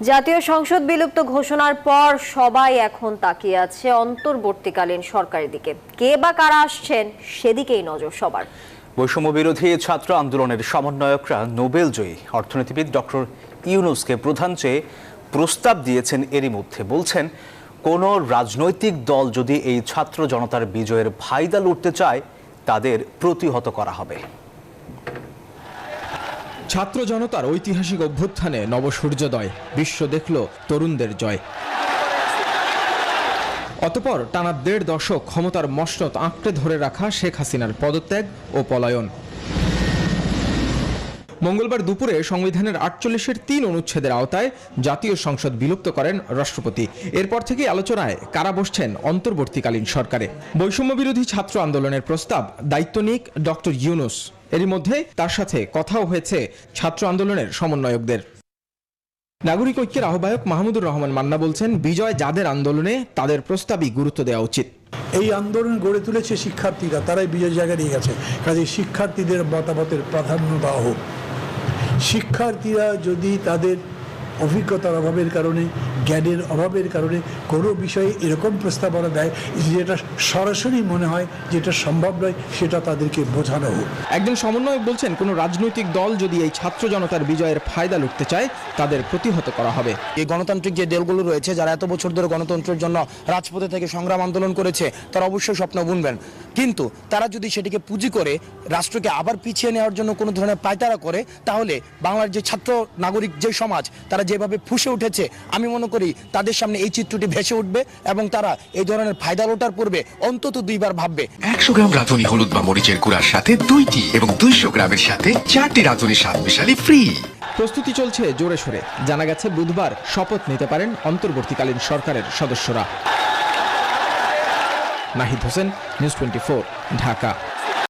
জাতীয় সংসদ বিলুপ্ত ঘোষণার পর সবাই এখন তাকিয়ে আছে অন্তর্বর্তীকালীন সরকারের দিকে। কে বা কারা আসছেন সেদিকেই নজর সবার। বৈষম্য বিরোধী ছাত্র আন্দোলনের সমন্বয়করা নোবেলজয়ী অর্থনীতিবিদ ডক্টর ইউনূসকে প্রধান চেয়ে প্রস্তাব দিয়েছেন। এরই মধ্যে বলছেন, কোন রাজনৈতিক দল যদি এই ছাত্র জনতার বিজয়ের ফায়দা লুটতে চায় তাদের প্রতিহত করা হবে। ছাত্র জনতার ঐতিহাসিক অভ্যুত্থানে নবসূর্যোদয়, বিশ্ব দেখল তরুণদের জয়। অতঃপর টানা ১.৫ দশক ক্ষমতার মসনদ আঁকড়ে ধরে রাখা শেখ হাসিনার পদত্যাগ ও পলায়ন। মঙ্গলবার দুপুরে সংবিধানের ৪৮-এর ৩ অনুচ্ছেদের আওতায় জাতীয় সংসদ বিলুপ্ত করেন রাষ্ট্রপতি। এরপর থেকে আলোচনায় কারা বসছেন অন্তর্বর্তীকালীন সরকারে। বৈষম্য বিরোধী ছাত্র আন্দোলনের প্রস্তাব দায়িত্ব নিক ডক্টর ইউনূস। এরই মধ্যে তার সাথে কথাও হয়েছে ছাত্র আন্দোলনের সমন্বয়কদের। নাগরিক ঐক্যের আহ্বায়ক মাহমুদুর রহমান মান্না বলছেন, বিজয় যাদের আন্দোলনে তাদের প্রস্তাবই গুরুত্ব দেওয়া উচিত। এই আন্দোলন গড়ে তুলেছে শিক্ষার্থীরা, তারাই বিজয় জায়গা নিয়ে গেছে। কাজে শিক্ষার্থীদের মতামতের প্রাধান্য দেওয়া হোক। শিক্ষার্থীরা যদি তাদের অভিজ্ঞতার অভাবের কারণে, জ্ঞানের অভাবের কারণে কোনো বিষয়ে এরকম প্রস্তাবনা দেয় যেটা সরাসরি মনে হয় যেটা সম্ভব নয়, সেটা তাদেরকে বোঝানো হোক। একজন সমন্বয়ক বলছেন, কোনো রাজনৈতিক দল যদি এই ছাত্র জনতার বিজয়ের ফায়দা লুটতে চায় তাদের প্রতিহত করা হবে। এই গণতান্ত্রিক যে দলগুলো রয়েছে, যারা এত বছর ধরে গণতন্ত্রের জন্য রাজপথে থেকে সংগ্রাম আন্দোলন করেছে, তারা অবশ্যই স্বপ্ন বুনবেন। কিন্তু তারা যদি সেটিকে পুঁজি করে রাষ্ট্রকে আবার পিছিয়ে নেওয়ার জন্য কোনো ধরনের পায়তারা করে, তাহলে বাংলার যে ছাত্র নাগরিক যে সমাজ, তারা যেভাবে ফুঁসে উঠেছে, আমি মনে করি তাদের সামনে এই চিত্রটি ভেসে উঠবে এবং তারা এই ধরনের ফায়দা লোটার পূর্বে অন্তত 2 বার ভাববে। 100 গ্রাম রাঁধুনি হলুদ বা মরিচের গুঁড়ার সাথে 2টি এবং 200 গ্রামের সাথে 4টি রাঁধুনি স্বাদ মিশালি ফ্রি। প্রস্তুতি চলছে জোরে সোরে। জানা গেছে বুধবার শপথ নিতে পারেন অন্তর্বর্তীকালীন সরকারের সদস্যরা। নাহিদ হোসেন, নিউজ 24, ঢাকা।